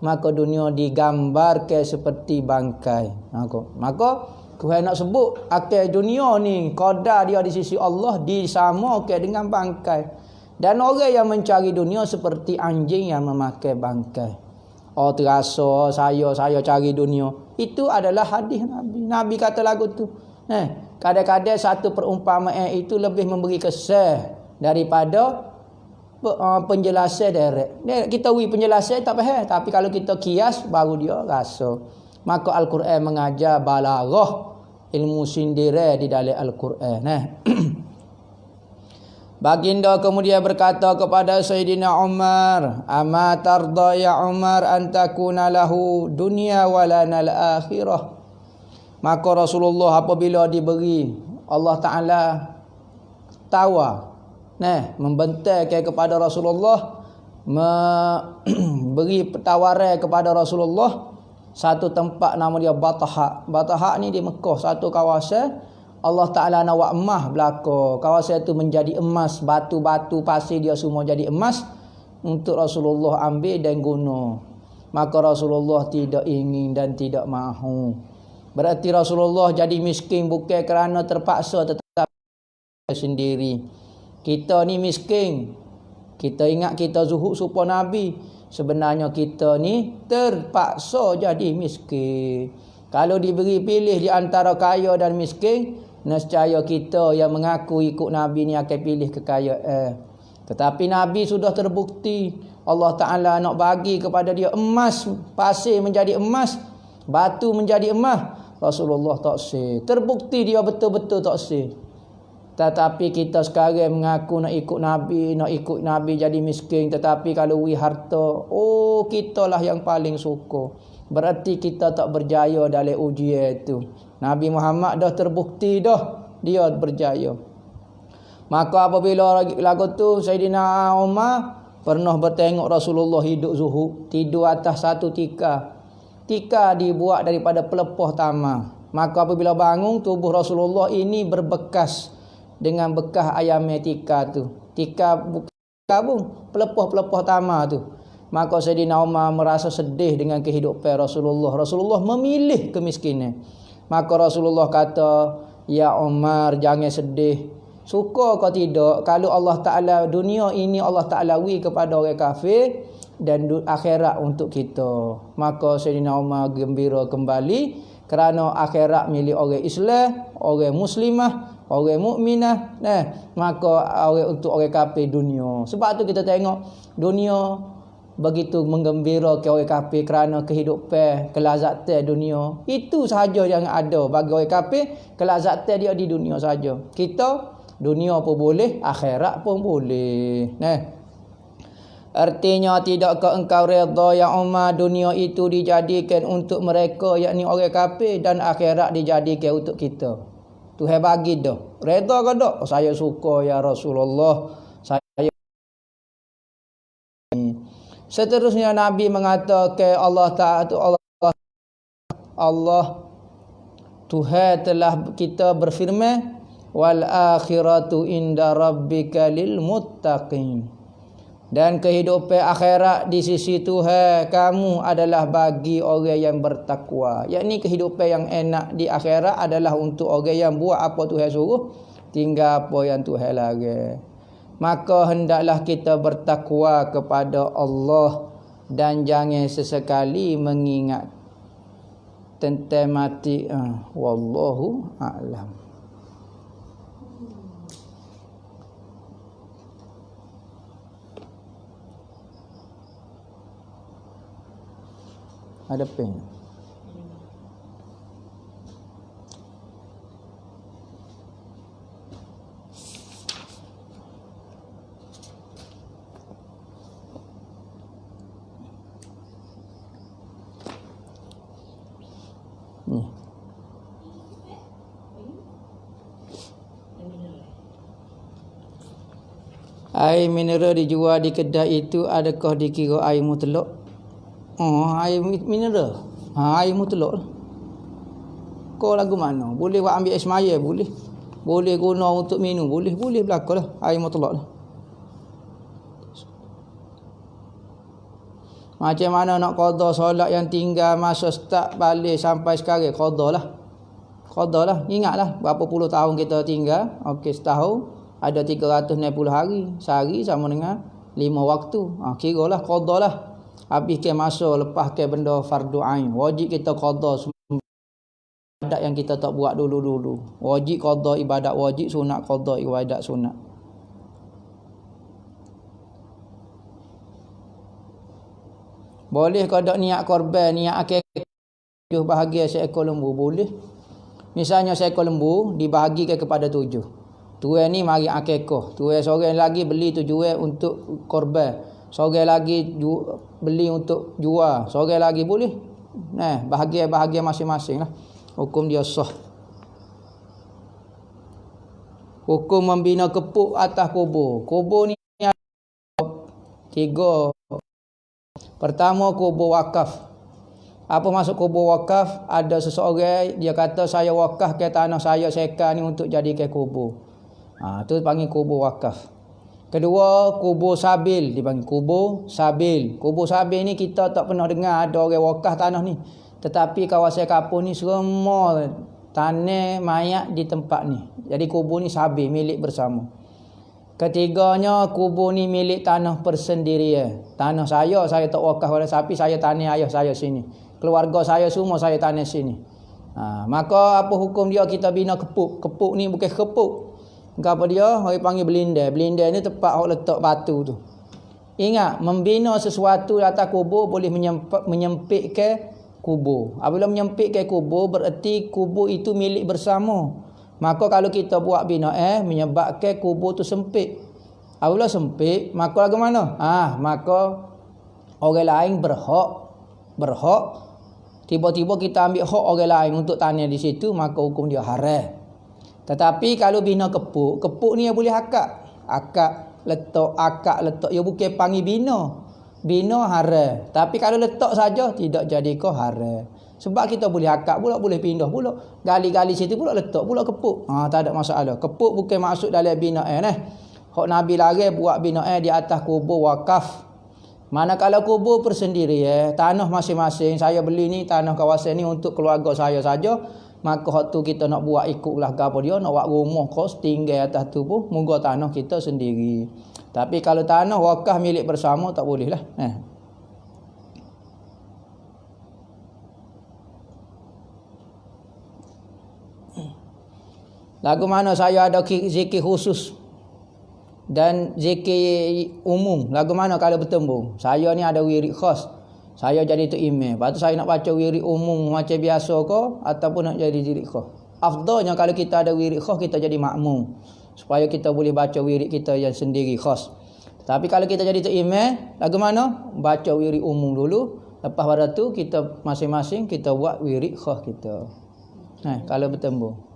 Maka dunia digambarkan seperti bangkai. Maka Tuhan nak sebut akal dunia ni, qadar dia di sisi Allah disamakan dengan bangkai. Dan orang yang mencari dunia seperti anjing yang memakai bangkai. Oh, terasa saya cari dunia. Itu adalah hadis Nabi. Nabi kata lagu tu. Kadang-kadang satu perumpamaan itu lebih memberi kesan daripada penjelasan direct. Kita penjelasan tak faham, tapi kalau kita kias baru dia rasa. Maka Al-Quran mengajar balaghah, ilmu sindiran di dalam Al-Quran. Baginda kemudian berkata kepada Sayyidina Umar, "Ama tarda ya Umar an takuna lahu dunya wa lana al-akhirah." Maka Rasulullah apabila diberi Allah Ta'ala tawar, membentangkan kepada Rasulullah, beri tawaran kepada Rasulullah satu tempat nama dia Batha. Batha ni di Mekah, satu kawasan. Allah Ta'ala nak buat emas belaka. Kawasan itu menjadi emas. Batu-batu pasir dia semua jadi emas untuk Rasulullah ambil dan guna. Maka Rasulullah tidak ingin dan tidak mahu. Berarti Rasulullah jadi miskin bukan kerana terpaksa, tetapi sendiri. Kita ni miskin. Kita ingat kita zuhud serupa Nabi. Sebenarnya kita ni terpaksa jadi miskin. Kalau diberi pilih di antara kaya dan miskin, nescaya kita yang mengaku ikut Nabi ni akan pilih kekayaan. Tetapi Nabi sudah terbukti Allah Ta'ala nak bagi kepada dia emas, pasir menjadi emas, batu menjadi emas. Rasulullah tak sih. Terbukti dia betul-betul tak sih. Tetapi kita sekarang mengaku nak ikut Nabi jadi miskin. Tetapi kalau harta, kitalah yang paling suka. Berarti kita tak berjaya dalam ujian itu. Nabi Muhammad dah terbukti dah dia berjaya. Maka apabila lagu tu Sayyidina Umar pernah bertengok Rasulullah hidup zuhud, tidur atas satu tika. Tika dibuat daripada pelepah tamar. Maka apabila bangun, tubuh Rasulullah ini berbekas dengan bekas ayam tika tu. Tika bukan pelepah-pelepah tamar tu. Maka Sayyidina Umar merasa sedih dengan kehidupan Rasulullah. Rasulullah memilih kemiskinan. Maka Rasulullah kata, "Ya Umar, jangan sedih. Suka kau tidak kalau Allah Ta'ala, dunia ini Allah Ta'ala kepada orang kafir dan akhirat untuk kita." Maka Sayyidina Umar gembira kembali kerana akhirat milik orang Islam, orang Muslimah, orang mukminah. Maka untuk orang kafir dunia. Sebab tu kita tengok dunia begitu menggembirakan orang kafir kerana kehidupan, kelazatan dunia. Itu sahaja yang ada bagi orang kafir, kelazatan dia di dunia saja. Kita dunia pun boleh, akhirat pun boleh. Artinya tidakkah engkau redha ya Umar dunia itu dijadikan untuk mereka, yakni orang kafir, dan akhirat dijadikan untuk kita. Tuhan bagi dah. Redha ke tak? Saya suka ya Rasulullah. Seterusnya Nabi mengatakan Allah Tuhan telah kita berfirman, wal akhiratu inda rabbika lil muttaqin. Dan kehidupan akhirat di sisi Tuhan kamu adalah bagi orang yang bertakwa. Yakni kehidupan yang enak di akhirat adalah untuk orang yang buat apa Tuhan suruh, tinggal apa yang Tuhan larang. Maka hendaklah kita bertakwa kepada Allah dan jangan sesekali mengingat tentang mati. Wallahu a'lam. Ada pen. Ni. Air mineral dijual di kedai itu adakah dikira air mutlak? Air mineral. Air mutlak. Kau lagu mana? Boleh buat ambil air semaya, boleh. Boleh guna untuk minum, boleh berlakulah air mutlak lah. Macam mana nak qada solat yang tinggal masa start balik sampai sekarang? Qada lah. Ingatlah berapa puluh tahun kita tinggal. Okey, setahun ada 360 hari. Sehari sama dengan 5 waktu. Kiralah qada lah. Habis ke masa lepas ke benda fardu ain. Wajib kita qada ibadat yang kita tak buat dulu-dulu. Wajib qada ibadat wajib, sunat qada ibadat sunat. Boleh kau tak niat korban, niat akikah 7 bahagian seekor lembu? Boleh. Misalnya seekor lembu dibahagikan kepada 7. Tuan ni mari akikah. Tuan seorang lagi beli tujuan untuk korban. Seorang lagi beli untuk jual. Seorang lagi boleh. Bahagian-bahagian masing-masing lah. Hukum dia sah. Hukum membina kepuk atas kubur. Kubur ni ada 3. Pertama, kubur wakaf. Apa maksud kubur wakaf? Ada seseorang dia kata saya wakaf ke tanah saya sekarang ni untuk jadikan kubur. Tu panggil kubur wakaf. Kedua, kubur sabil, dipanggil kubur sabil. Kubur sabil ni kita tak pernah dengar ada orang wakaf tanah ni. Tetapi kawasan kampung ni semua tanah mayat di tempat ni. Jadi kubur ni sabil, milik bersama. Ketiganya, kubur ni milik tanah persendirian. Tanah saya tak wakaf pada sapi, saya tanah ayah saya sini. Keluarga saya semua saya tanah sini. Maka apa hukum dia kita bina kepuk? Kepuk ni bukan kepuk. Apa dia? Orang panggil belindai. Belindai ni tempat orang letak batu tu. Ingat, membina sesuatu di atas kubur boleh menyempitkan kubur. Apabila menyempitkan kubur, berarti kubur itu milik bersama. Maka kalau kita buat bina menyebabkan kubur tu sempit. Apabila sempit, maka lagu mana? Maka orang lain berhak tiba-tiba kita ambil hak orang lain untuk tanah di situ, maka hukum dia haram. Tetapi kalau bina kepuk ni dia boleh akak letak, dia bukan panggil bina haram. Tapi kalau letak saja tidak jadi kau haram. Sebab kita boleh akak pula, boleh pindah pula, gali-gali situ pula, letak pula kepuk. Tak ada masalah. Kepuk bukan masuk dalam bina hak Nabi larang buat bina di atas kubur wakaf. Manakala kubur persendiri tanah masing-masing, saya beli ni tanah kawasan ni untuk keluarga saya saja, maka hak tu kita nak buat ikutlah gapo dia, nak buat rumah kos tinggal atas tu pun moga tanah kita sendiri. Tapi kalau tanah wakaf milik bersama tak boleh lah. Lagu mana saya ada zikir khusus dan zikir umum. Lagu mana kalau bertembung? Saya ni ada wirid khas. Saya jadi tu imam. Lepas tu saya nak baca wirid umum macam biasa ke ataupun nak jadi wirid khas. Afdalnya kalau kita ada wirid khas, kita jadi makmum. Supaya kita boleh baca wirid kita yang sendiri khas. Tapi kalau kita jadi tu imam, lagu mana? Baca wirid umum dulu. Lepas pada tu kita masing-masing kita buat wirid khas kita. Kalau bertembung.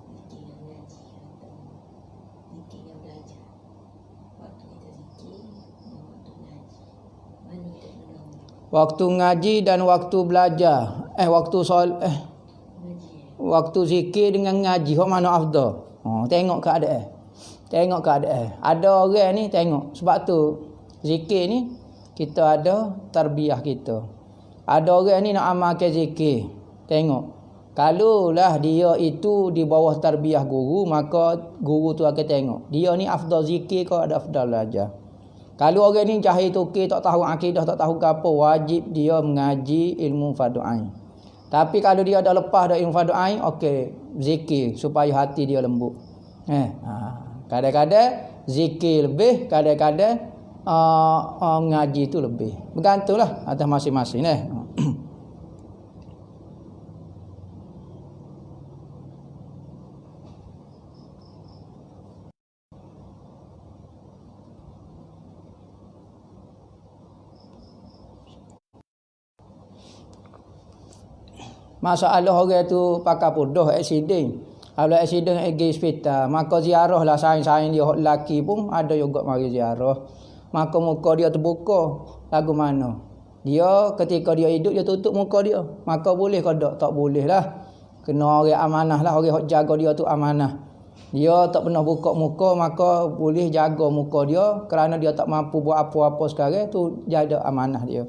Waktu ngaji dan waktu belajar. Waktu zikir dengan ngaji, hok mana afdal? Tengok keadaan. Ada orang ni tengok. Sebab tu zikir ni kita ada tarbiyah kita. Ada orang ni nak amalkan zikir. Tengok. Kalaulah dia itu di bawah tarbiyah guru, maka guru tu akan tengok. Dia ni afdal zikir ke ada afdal belajar. Kalau orang ni jahil tukir, tak tahu akidah, tak tahu apa, wajib dia mengaji ilmu fardu ain. Tapi kalau dia dah lepas dah ilmu fardu ain, okey, zikir supaya hati dia lembut. Kadang-kadang zikir lebih, kadang-kadang ngaji tu lebih. Bergantunglah atas masing-masing. Masalah orang tu pakai pudah accident. Kalau accident pergi hospital, maka ziarah lah saing-saing dia lelaki pun ada juga mari ziarah. Maka muka dia terbuka. Lagu mana? Dia ketika dia hidup dia tutup muka dia. Maka boleh ke tak boleh lah. Kena orang amanah lah, orang jaga dia tu amanah. Dia tak pernah buka muka, maka boleh jaga muka dia kerana dia tak mampu buat apa-apa sekarang tu jaga amanah dia.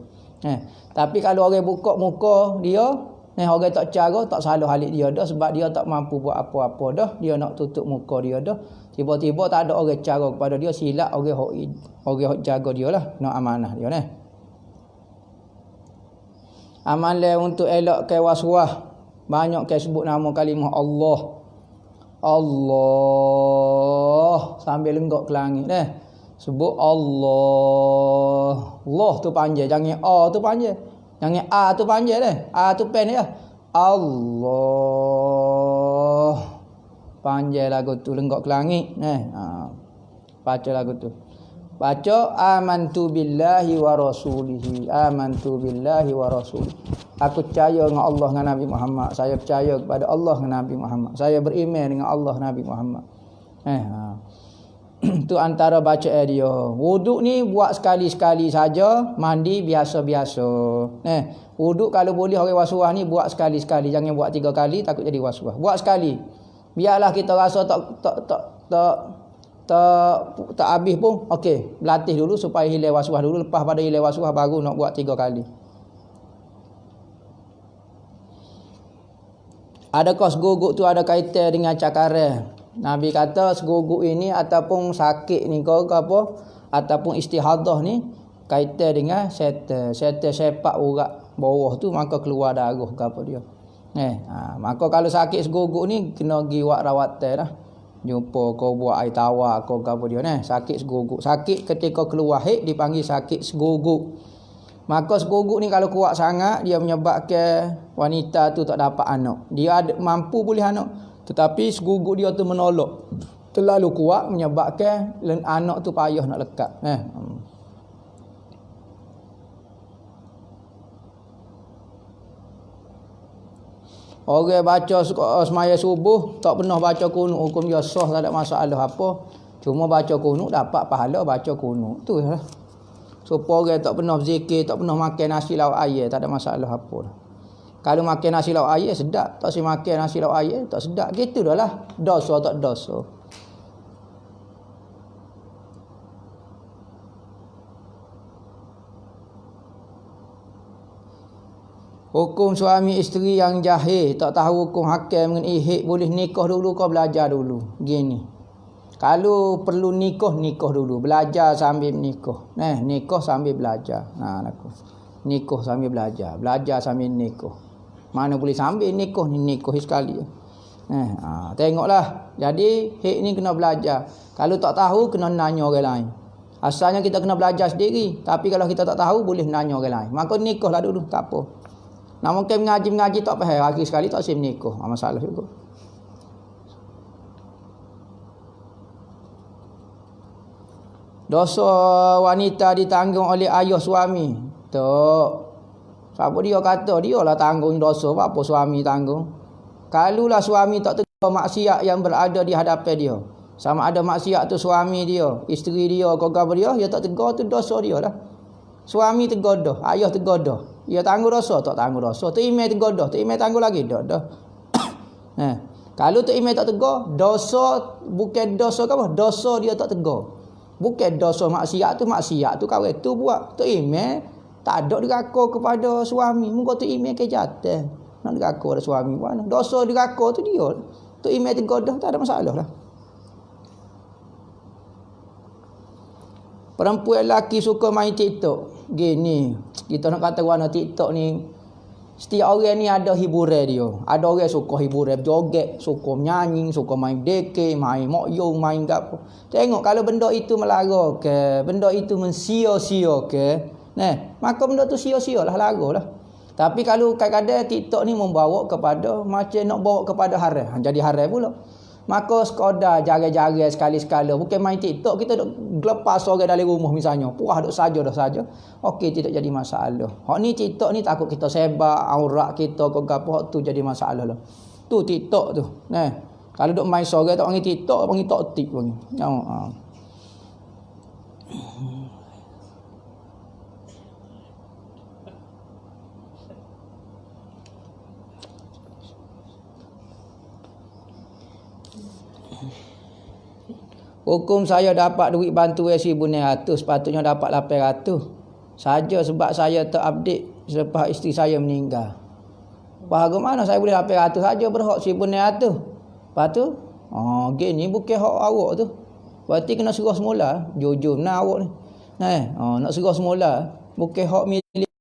Tapi kalau orang buka muka dia, orang tak cara, tak salah halik dia dah sebab dia tak mampu buat apa-apa dah, dia nak tutup muka dia dah. Tiba-tiba tak ada orang cara kepada dia, silap orang hok jaga dia lah, nak amanah dia ni. Amalan untuk elakkan waswas, banyak ke sebut nama kalimah Allah. Allah sambil lenggak ke langit sebut Allah. Allah tu panjang, jangan A tu panjang. Jangan A tu panjang A tu pen ya. Allah. Panjang lagu tu lenggak ke langit baca lagu tu. Baca amantu billahi wa rasulihi. Amantu billahi wa rasulihi. Aku percaya dengan Allah dengan Nabi Muhammad. Saya percaya kepada Allah dengan Nabi Muhammad. Saya beriman dengan Allah Nabi Muhammad. Tu antara bacaan dia. Wuduk ni buat sekali-sekali saja, mandi biasa-biasa. Wuduk kalau boleh orang waswas ni buat sekali-sekali, jangan buat 3 kali takut jadi waswas. Buat sekali. Biarlah kita rasa tak habis pun, okey, berlatih dulu supaya hilang waswas dulu, lepas pada hilang waswas baru nak buat 3 kali. Adakah seguguk tu ada kaitan dengan cakaran? Nabi kata seguguk ini ataupun sakit ni ke apa ataupun istihadah ni kaitan dengan syaitan. Syaitan sepak urat bawah tu maka keluar darah ke apa dia. Maka kalau sakit seguguk ni kena pergi buat rawatan dah. Jumpa kau buat air tawar kau apa dia sakit seguguk. Sakit ketika keluar haid dipanggil sakit seguguk. Maka seguguk ni kalau kuat sangat dia menyebabkan wanita tu tak dapat anak. Dia mampu boleh anak Tetapi seguguk dia tu menolak. Terlalu kuat menyebabkan anak tu payah nak lekat. Orang baca semaya subuh tak pernah baca kunut, hukum dia sah, tak ada masalah apa. Cuma baca kunut dapat pahala baca kunut. Tu lah. Supaya orang tak pernah berzikir, tak pernah makan nasi lauk ayam, tak ada masalah apa. Kalau makan nasi lauk ayam sedap, tak si makan nasi lauk ayam tak sedap. Gitu dah lah. Dosa tak dosa. Hukum suami isteri yang jahil, tak tahu hukum hakam mengenai ihik, boleh nikah dulu kau belajar dulu. Gini. Kalau perlu nikah dulu. Belajar sambil nikah. Nikah sambil belajar. Aku. Nikah sambil belajar. Belajar sambil nikah. Mana boleh sambil nikah ni, nikah sekali. Tengoklah. Jadi hik ni kena belajar. Kalau tak tahu kena nanya orang lain. Asalnya kita kena belajar sendiri. Tapi kalau kita tak tahu boleh nanya orang lain. Maka nikahlah dulu, tak apa. Nak mungkin mengaji tak faham, lagi sekali tak sim nikah. Masalah juga. Dosa wanita ditanggung oleh ayah suami. Tak. Siapa dia kata? Dia lah tanggung dosa. Apa suami tanggung? Kalulah suami tak tegur maksiat yang berada di hadapan dia. Sama ada maksiat tu suami dia, isteri dia, keluarga dia tak tegur, tu dosa dia lah. Suami tegur dah, ayah tegur dah. Dia tanggung dosa, tak tanggung dosa. Tu imam tegur dah, tu imam tanggung lagi dah. Kalau tu imam tak tegur, dosa bukan dosa ke apa? Dosa dia tak tegur. Bukan dosa maksiat tu kawan tu buat. Tu imam tak ada diraka kepada suami. Muka tu imam ke jatuh. Nak diraka pada suami mana? Dosa diraka tu dia. Tu imam tegur dah, tak ada masalah lah. Perempuan lelaki suka main TikTok. Gini, kita nak kata warna TikTok ni, setiap orang ni ada hiburan dia. Ada orang suka hiburan joget, suka menyanyi, suka main deke, main mokyong, main gapo. Tengok kalau benda itu melara ke, benda itu mensia-sia ke, maka benda tu sia-sia lah, lara lah. Tapi kalau kadang-kadang TikTok ni membawa kepada macam nak bawa kepada haram, jadi haram pula. Maka sekadar jaga-jaga sekali-sekala. Bukan main TikTok, kita duk lepas orang dalam rumah misalnya. Puas duk saja dah saja. Okey, tidak jadi masalah. Hak ni TikTok ni takut kita sebab aurat kita ke gapo, hak tu jadi masalah lah. Tu TikTok tu. Kalau duk main sorang tak panggil TikTok, panggil toktik panggil. Hukum saya dapat duit bantuan 1,900, sepatutnya dapat 800. Saja sebab saya terupdate selepas isteri saya meninggal. Bagaimana saya boleh 800 saja berhak 1,900? Lepas tu, gini bukan hak awak tu. Berarti kena serah semula. Jujur benar awak ni. Nak serah semula. Bukan hak milik.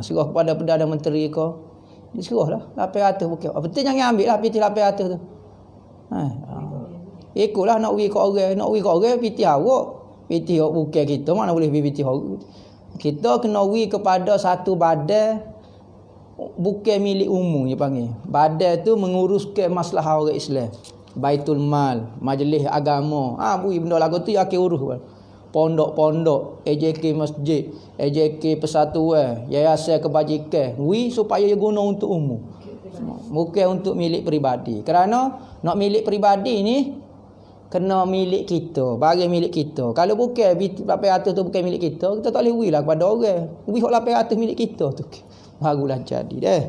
Serah kepada Perdana Menteri ke. Diserahlah 800 bukan. Betul jangan ambil lah PT 800 tu. Ikutlah nak pergi ke orang, PT awak. PT awak bukan kita, mana boleh pergi PT awak. Kita kena pergi kepada satu badan bukan milik umum dia panggil. Badan tu menguruskan masalah orang Islam. Baitul Mal, majlis agama. Bui benda lagu tu yang akan urus. Pondok-pondok, AJK masjid, AJK persatuan, yayasan kebajikan. Supaya dia guna untuk umum. Bukan untuk milik peribadi. Kerana nak milik peribadi ni kena milik kita, barang milik kita. Kalau bukan 800 tu bukan milik kita, kita tak boleh beri lah kepada orang. Beri hak 800 milik kita tu. Barulah jadi dah.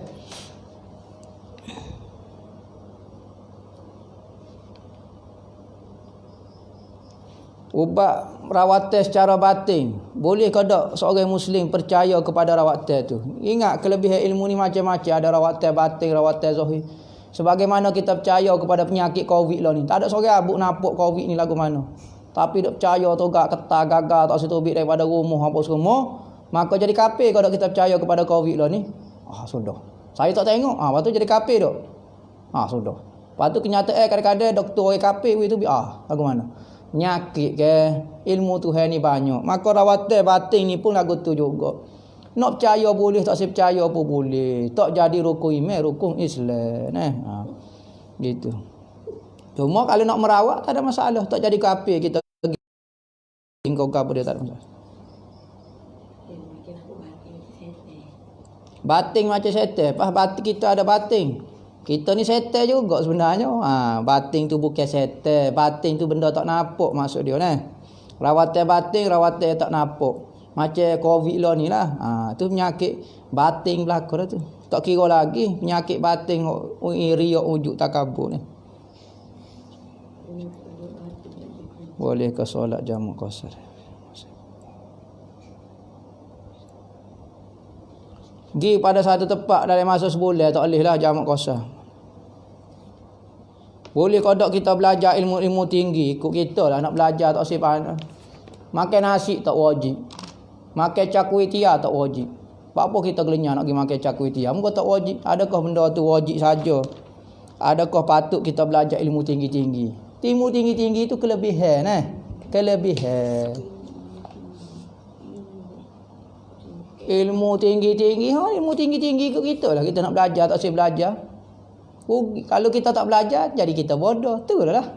Ubat rawatan secara batin. Boleh ke tak seorang Muslim percaya kepada rawatan tu? Ingat kelebihan ilmu ni macam-macam. Ada rawatan batin, rawatan zahir. Sebagaimana kita percaya kepada penyakit COVID lah ni. Tak ada seorang abuk nampak COVID ni lagu mana. Tapi dia percaya togak ketar gagal tak setubik daripada rumah apa semua. Maka jadi kafir kalau kita percaya kepada COVID lah ni. Sudah. Saya tak tengok. Lepas tu jadi kafir tak? Sudah. Lepas tu kenyataan kadang-kadang doktor orang kafir itu lagu mana. Nyakit ke ilmu Tuhan ni banyak. Maka rawatan batin ni pun lagu tu juga. Nak percaya boleh, tak percaya pun boleh. Tak jadi rukun iman, rukun Islam. Gitu. Cuma kalau nak merawat tak ada masalah. Tak jadi kafir kita engkau apa dia tak ada masalah. Bating macam setan. Pas bating kita ada bating. Kita ni setan juga sebenarnya. Bating tu bukan setan. Bating tu benda tak nampak maksud dia ni. Rawatan bating, rawatan tak nampak. Macam COVID lah ni lah. Tu penyakit bating belakang dah tu. Tak kira lagi penyakit bating iri ujuk takabur ni. Boleh ke solat jamak qasar? Pergi pada satu tempat dalam masa sebulan tak boleh lah jamak qasar. Boleh kodok kita belajar ilmu-ilmu tinggi ikut kita lah nak belajar tak sifat. Makan nasi tak wajib. Makan cakuitia tak wajib. Apa kita gelenyah nak pergi makan cakuitia? Muka tak wajib. Adakah benda tu wajib saja? Adakah patut kita belajar ilmu tinggi-tinggi? Ilmu tinggi-tinggi itu kelebihan kelebihan. Ilmu tinggi-tinggi, ilmu tinggi-tinggi ikut kita lah. Kita nak belajar tak usah belajar. Kalau kita tak belajar jadi kita bodoh. Tu lah.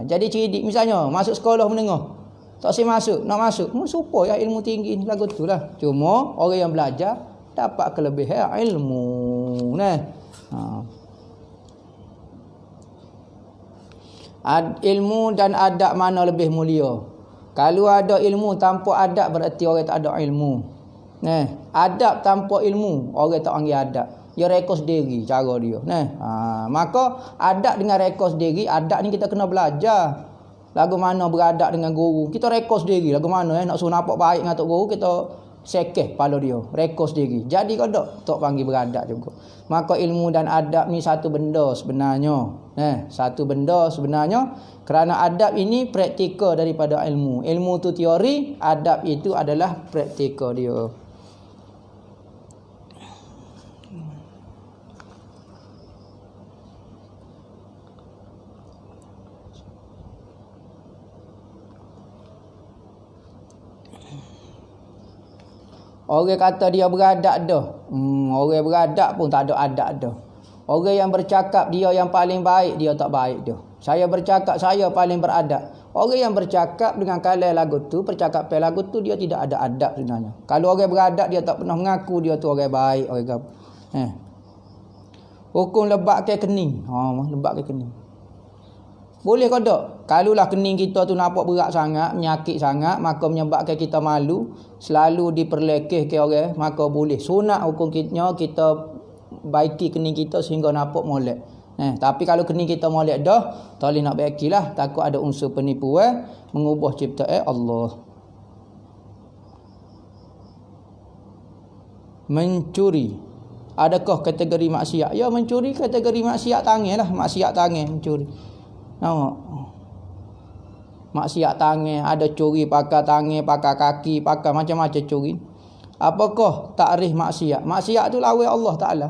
Jadi cerdik misalnya masuk sekolah menengah. Tak usah masuk, nak masuk. Supaya ilmu tinggi ni lagu tu lah. Cuma orang yang belajar dapat kelebihan ilmu. Ilmu dan adab mana lebih mulia? Kalau ada ilmu tanpa adab berarti orang tak ada ilmu. Adab tanpa ilmu orang tak panggil adab. Dia rekod sendiri cara dia. Maka adab dengan rekod sendiri, adab ni kita kena belajar. Lagu mana beradab dengan guru. Kita rekod sendiri. Lagu mana nak suruh nampak baik dengan tok guru, kita sekeh kepala dia. Rekod sendiri. Jadi kau tak panggil beradab juga. Maka ilmu dan adab ni satu benda sebenarnya. Satu benda sebenarnya. Kerana adab ini praktikal daripada ilmu. Ilmu tu teori, adab itu adalah praktikal dia. Orang kata dia beradab dah. Orang beradab pun tak ada adab dah. Orang yang bercakap dia yang paling baik, dia tak baik dah. Saya bercakap saya paling beradab. Orang yang bercakap dengan kalam lagu tu, percakapan lagu tu, dia tidak ada adab sebenarnya. Kalau orang beradab dia tak pernah mengaku dia tu orang baik, orang apa. Hukum lebat ke kening. Lebat ke kening. Boleh ke tak? Kalulah kening kita tu nampak berat sangat, menyakit sangat, maka menyebabkan kita malu, selalu diperlekeh ke orang, maka boleh. Sunat hukum kita baiki kening kita sehingga nampak molek. Tapi kalau kening kita molek dah, tak boleh nak baikilah, takut ada unsur penipuan, mengubah ciptaan Allah. Mencuri. Adakah kategori maksiat? Ya, mencuri kategori maksiat tangan lah, maksiat tangan mencuri. Nampak? Maksiat tangan, ada curi pakai tangan, pakai kaki, pakai macam-macam curi. Apakah takrif maksiat? Maksiat tu lawan Allah Taala.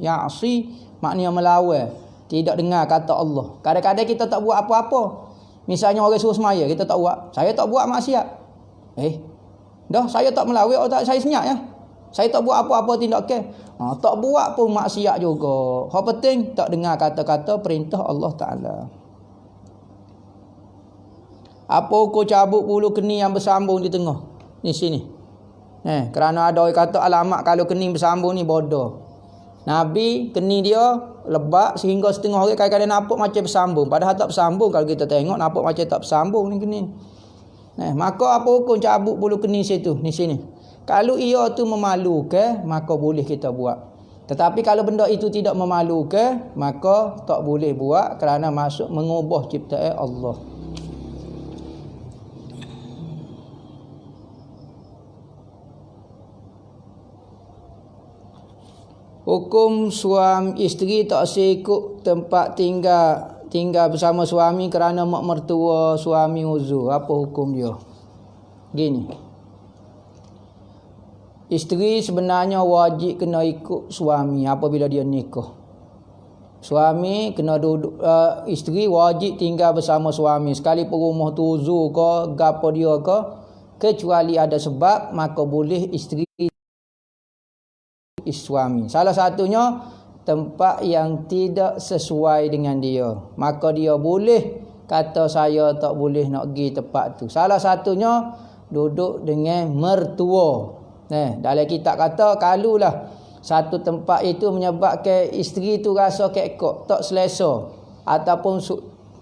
Ya'si maknanya melawan, tidak dengar kata Allah. Kadang-kadang kita tak buat apa-apa. Misalnya orang suruh semaya, kita tak buat. Saya tak buat maksiat. Dah saya tak melawan, otak saya senyap ya. Saya tak buat apa-apa tindakan. Tak buat pun maksiat juga. Hal penting tak dengar kata-kata perintah Allah Taala. Apa hukum cabut bulu kening yang bersambung di tengah? Di sini. Kerana ada orang kata alamat kalau kening bersambung ni bodoh. Nabi kening dia lebat sehingga setengah orang kadang-kadang nampak macam bersambung. Padahal tak bersambung. Kalau kita tengok nampak macam tak bersambung ni kening. Maka apa hukum cabut bulu kening situ? Di sini. Kalau ia tu memalukan, maka boleh kita buat. Tetapi kalau benda itu tidak memalukan, maka tak boleh buat kerana masuk mengubah ciptaan Allah. Hukum suami isteri tak ikut tempat tinggal bersama suami kerana mak mertua suami uzur. Apa hukum dia? Gini. Isteri sebenarnya wajib kena ikut suami apabila dia nikah. Suami kena duduk, isteri wajib tinggal bersama suami. Sekalipun rumah tu uzur ke, gapo dia ke, kecuali ada sebab, maka boleh isteri suami. Salah satunya tempat yang tidak sesuai dengan dia, maka dia boleh kata saya tak boleh nak pergi tempat tu. Salah satunya duduk dengan mertua. Dalam kitab kata kalulah satu tempat itu menyebabkan isteri tu rasa kekok, tak selesa, ataupun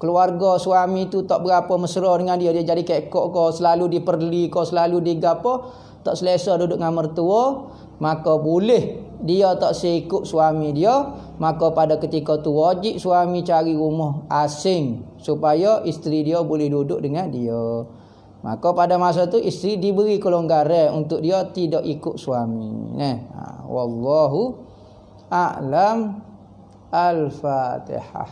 keluarga suami tu tak berapa mesra dengan dia jadi kekok ke, selalu diperli ke, selalu digapo, tak selesa duduk dengan mertua, maka boleh dia tak seikut suami dia, maka pada ketika tu wajib suami cari rumah asing supaya isteri dia boleh duduk dengan dia. Maka pada masa tu isteri diberi kelonggaran untuk dia tidak ikut suami. Wallahu a'lam. Al-Fatihah.